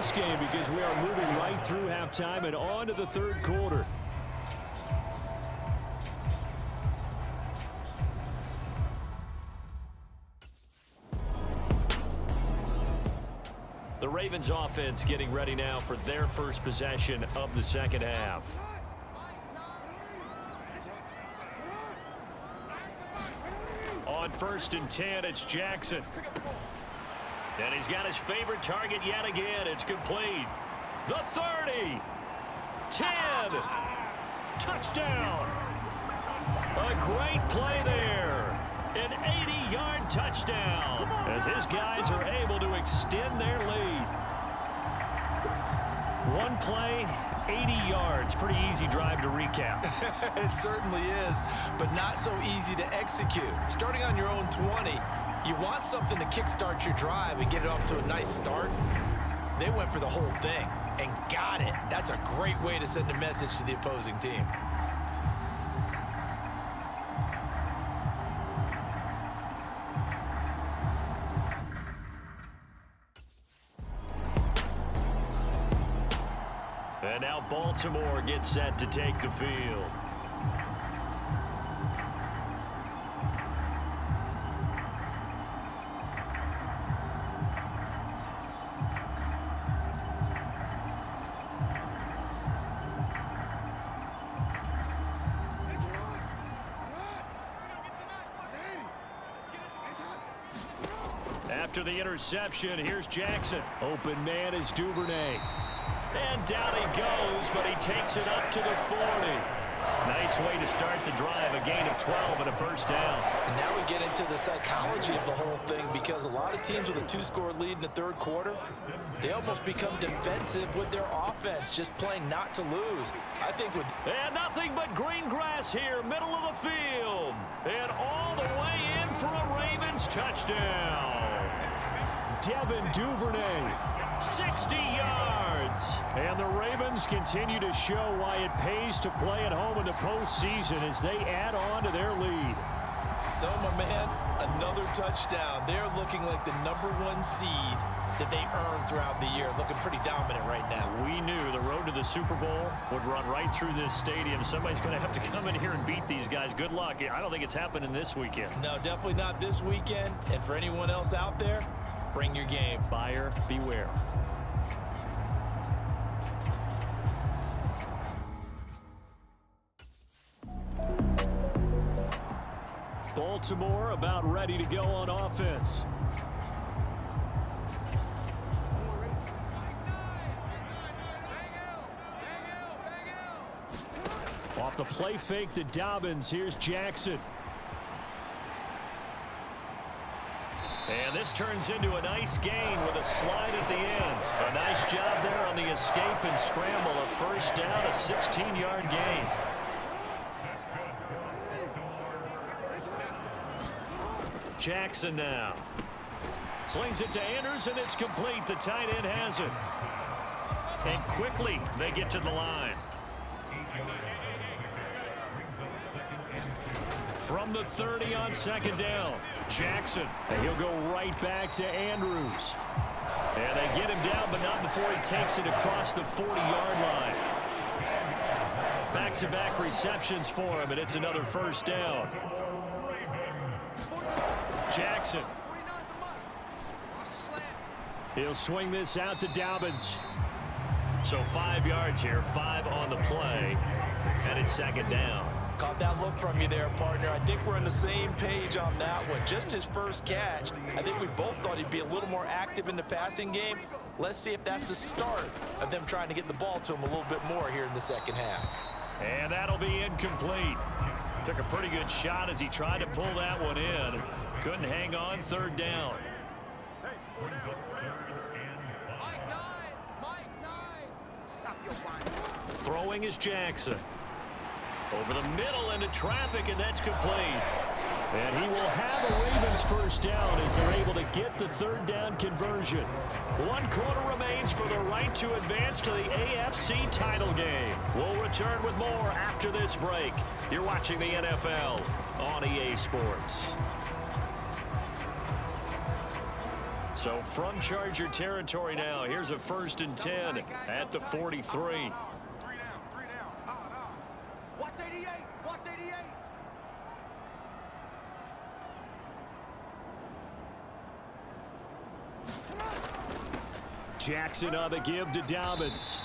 close game because we are moving right through halftime and on to the third quarter. The Ravens offense getting ready now for their first possession of the second half. On 1st and 10, it's Jackson. And he's got his favorite target yet again. It's complete. The 30. 10. Touchdown. A great play there. An 80-yard touchdown as his guys are able to extend their lead. One play, 80 yards. Pretty easy drive to recap. It certainly is, but not so easy to execute. Starting on your own 20, you want something to kickstart your drive and get it off to a nice start. They went for the whole thing and got it. That's a great way to send a message to the opposing team. And now Baltimore gets set to take the field. After the interception, here's Jackson. Open man is Duvernay. And down he goes, but he takes it up to the 40. Nice way to start the drive, a gain of 12 and a first down. And now we get into the psychology of the whole thing, because a lot of teams with a 2-score lead in the third quarter, they almost become defensive with their offense, just playing not to lose. I think with... And nothing but green grass here, middle of the field. And all the way in for a Ravens touchdown. Devin Duvernay, 60 yards. And the Ravens continue to show why it pays to play at home in the postseason as they add on to their lead. So, my man, another touchdown. They're looking like the #1 seed that they earned throughout the year. Looking pretty dominant right now. We knew the road to the Super Bowl would run right through this stadium. Somebody's going to have to come in here and beat these guys. Good luck. I don't think it's happening this weekend. No, definitely not this weekend. And for anyone else out there, bring your game. Buyer beware. Baltimore about ready to go on offense. Off the play fake to Dobbins, here's Jackson. And this turns into a nice gain with a slide at the end. A nice job there on the escape and scramble. A first down, a 16-yard gain. Jackson now. Slings it to Andrews, and it's complete. The tight end has it. And quickly, they get to the line. From the 30 on second down, Jackson. And he'll go right back to Andrews. And they get him down, but not before he takes it across the 40-yard line. Back-to-back receptions for him, and it's another first down. Jackson. He'll swing this out to Dobbins. So 5 yards here, 5 on the play, and it's second down. Caught that look from you there, partner. I think we're on the same page on that one. Just his first catch. I think we both thought he'd be a little more active in the passing game. Let's see if that's the start of them trying to get the ball to him a little bit more here in the second half. And that'll be incomplete. Took a pretty good shot as he tried to pull that one in. Couldn't hang on, third down. Throwing is Jackson. Over the middle into traffic, and that's complete. And he will have a Ravens first down as they're able to get the third down conversion. 1 quarter remains for the right to advance to the AFC title game. We'll return with more after this break. You're watching the NFL on EA Sports. So from Charger territory now, here's a 1st and 10 at the 43. 3 down. Watch 88. Watch 88. Jackson on the give to Dobbins.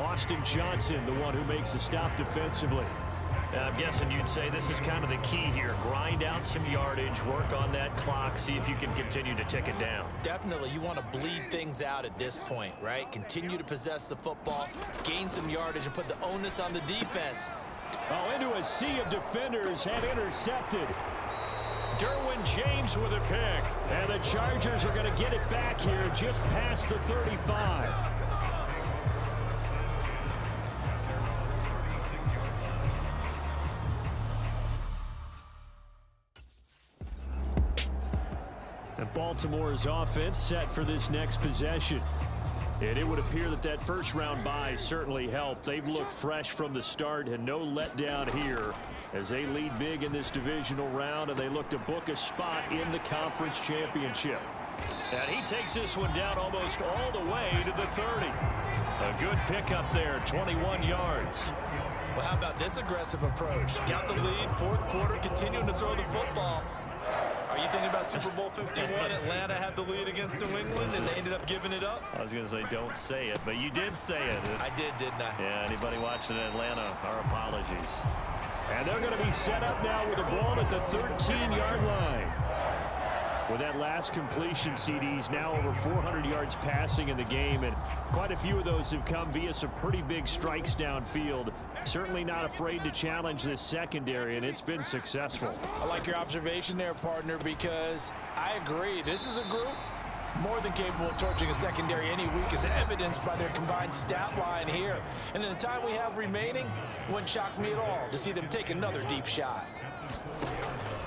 Austin Johnson, the one who makes the stop defensively. I'm guessing you'd say this is kind of the key here. Grind out some yardage, work on that clock, see if you can continue to tick it down. Definitely, you want to bleed things out at this point, right? Continue to possess the football, gain some yardage, and put the onus on the defense. Oh, into a sea of defenders and intercepted. Derwin James with a pick. And the Chargers are going to get it back here just past the 35. And Baltimore's offense set for this next possession. And it would appear that that first-round bye certainly helped. They've looked fresh from the start and no letdown here as they lead big in this divisional round, and they look to book a spot in the conference championship. And he takes this one down almost all the way to the 30. A good pickup there, 21 yards. Well, how about this aggressive approach? Got the lead, 4th quarter, continuing to throw the football. Are you thinking about Super Bowl 51? Atlanta had the lead against New England, and they ended up giving it up? I was going to say don't say it, but you did say it. I did, didn't I? Yeah, anybody watching Atlanta, our apologies. And they're going to be set up now with the ball at the 13-yard line. With that last completion, CD's now over 400 yards passing in the game, and quite a few of those have come via some pretty big strikes downfield. Certainly not afraid to challenge this secondary, and it's been successful. I like your observation there, partner, because I agree. This is a group more than capable of torching a secondary any week, as evidenced by their combined stat line here. And in the time we have remaining, it wouldn't shock me at all to see them take another deep shot.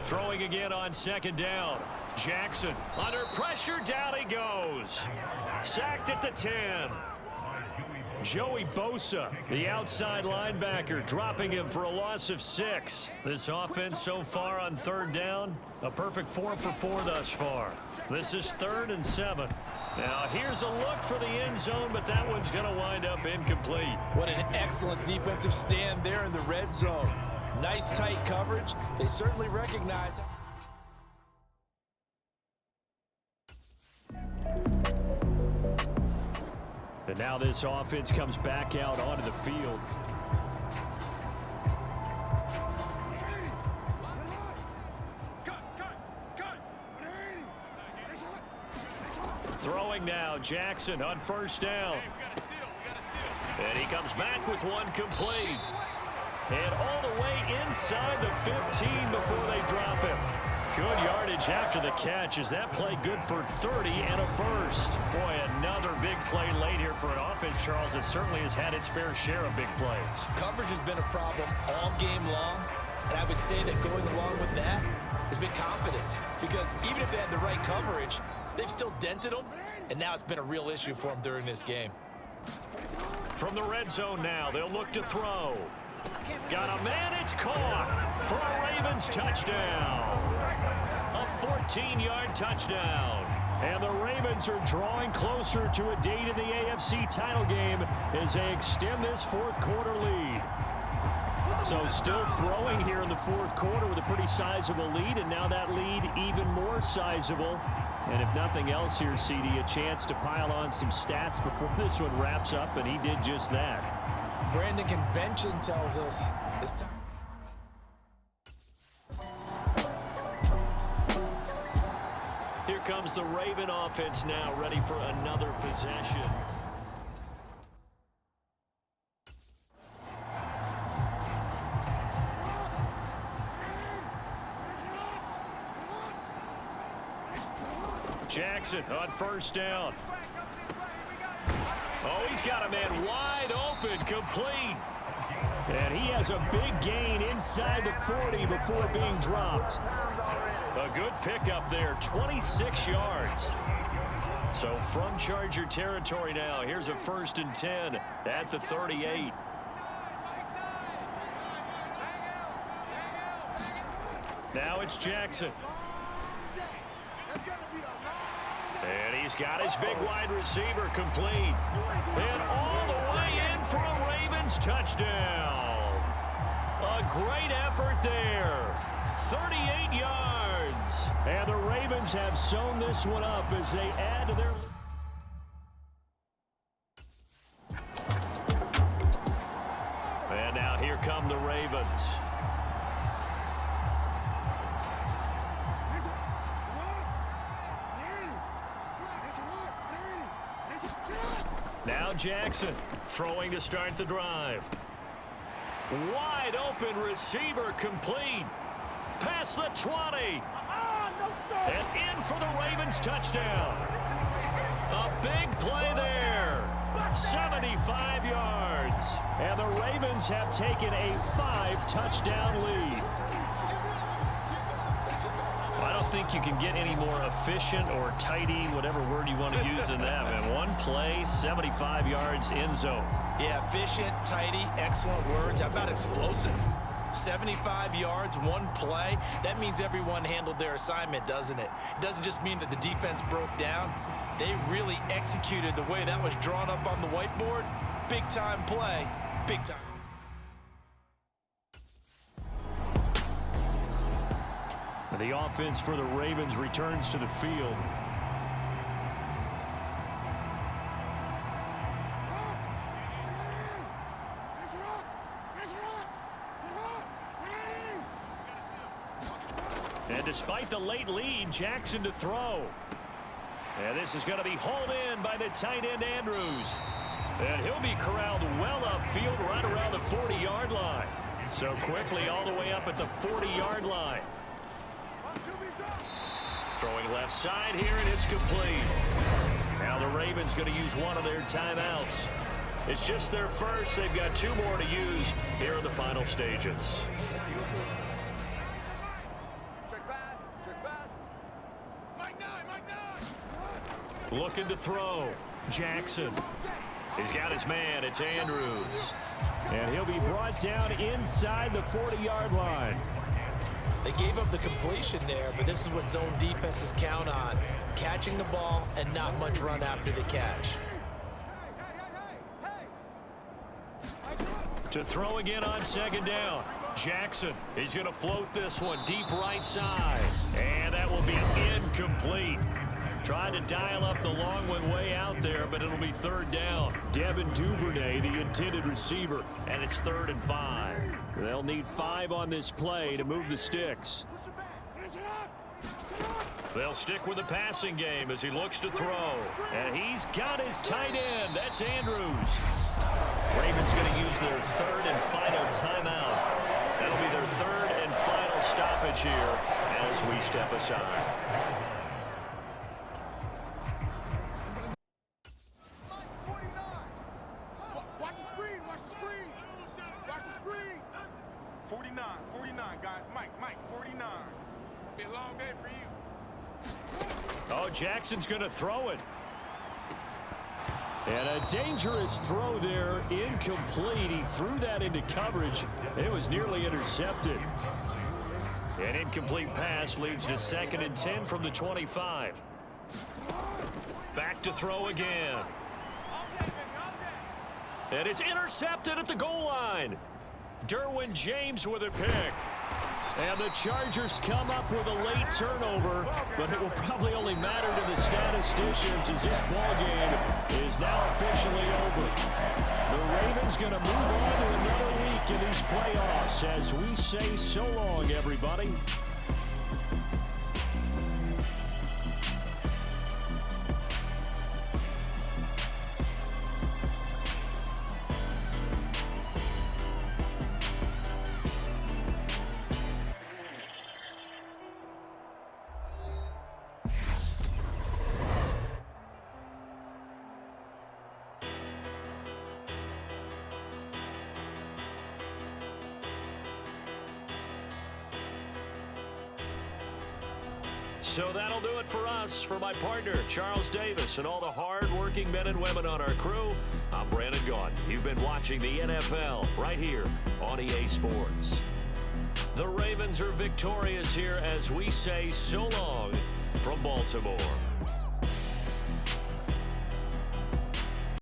Throwing again on 2nd down. Jackson under pressure, down he goes. Sacked at the 10. Joey Bosa, the outside linebacker, dropping him for a loss of 6. This offense so far on 3rd down, a perfect 4 for 4 thus far. This is 3rd and 7. Now here's a look for the end zone, but that one's going to wind up incomplete. What an excellent defensive stand there in the red zone. Nice tight coverage. They certainly recognized. And now this offense comes back out onto the field. Throwing now, Jackson on 1st down. And he comes back with one complete. And all the way inside the 15 before they drop him. Good yardage after the catch. Is that play good for 30 and a first? Boy, another big play late here for an offense, Charles, that certainly has had its fair share of big plays. Coverage has been a problem all game long, and I would say that going along with that has been confidence. Because even if they had the right coverage, they've still dented them, and now it's been a real issue for them during this game. From the red zone now, they'll look to throw. Got a man, it's caught for a Ravens touchdown. A 14-yard touchdown. And the Ravens are drawing closer to a date in the AFC title game as they extend this 4th quarter lead. So still throwing here in the 4th quarter with a pretty sizable lead, and now that lead even more sizable. And if nothing else here, CD, a chance to pile on some stats before this one wraps up, and he did just that. Brandon, convention tells us it's time. Here comes the Raven offense now, ready for another possession. Jackson on 1st down. Oh, he's got a man wide open, complete. And he has a big gain inside the 40 before being dropped. A good pickup there, 26 yards. So from Charger territory now, here's a 1st and 10 at the 38. Now it's Jackson. He's got his big wide receiver complete. And all the way in for a Ravens touchdown. A great effort there. 38 yards. And the Ravens have sewn this one up as they add to their... And now here come the Ravens. Now Jackson throwing to start the drive. Wide open receiver complete. Past the 20. And in for the Ravens touchdown. A big play there. 75 yards. And the Ravens have taken a 5-touchdown lead. I don't think you can get any more efficient or tidy, whatever word you want to use in that, man. One play, 75 yards, end zone. Yeah, efficient, tidy, excellent words. How about explosive? 75 yards, one play. That means everyone handled their assignment, doesn't it? It doesn't just mean that the defense broke down. They really executed the way that was drawn up on the whiteboard. Big-time play, big time. The offense for the Ravens returns to the field. And despite the late lead, Jackson to throw. And this is going to be hauled in by the tight end Andrews. And he'll be corralled well upfield right around the 40-yard line. So quickly all the way up at the 40-yard line. Throwing left side here, and it's complete. Now the Ravens going to use one of their timeouts. It's just their first. They've got 2 more to use here in the final stages. Check pass. Mike 9. Looking to throw. Jackson. He's got his man. It's Andrews. And he'll be brought down inside the 40-yard line. They gave up the completion there, but this is what zone defenses count on. Catching the ball and not much run after the catch. To throw again on second down. Jackson, he's going to float this one deep right side. And that will be incomplete. Trying to dial up the long one way out there, but it'll be third down. Devin Duvernay, the intended receiver, and it's 3rd and 5. They'll need 5 on this play to move the sticks. They'll stick with the passing game as he looks to throw. And he's got his tight end. That's Andrews. Ravens going to use their 3rd and final timeout. That'll be their 3rd and final stoppage here as we step aside. Watch the screen. 49, guys. Mike, 49. It's been a long day for you. Oh, Jackson's going to throw it. And a dangerous throw there, incomplete. He threw that into coverage. It was nearly intercepted. An incomplete pass leads to 2nd and 10 from the 25. Back to throw again. And it's intercepted at the goal line. Derwin James with a pick. And the Chargers come up with a late turnover, but it will probably only matter to the statisticians as this ball game is now officially over. The Ravens going to move on to another week in these playoffs as we say so long, everybody. So that'll do it for us. For my partner, Charles Davis, and all the hard-working men and women on our crew, I'm Brandon Gaudin. You've been watching the NFL right here on EA Sports. The Ravens are victorious here as we say so long from Baltimore.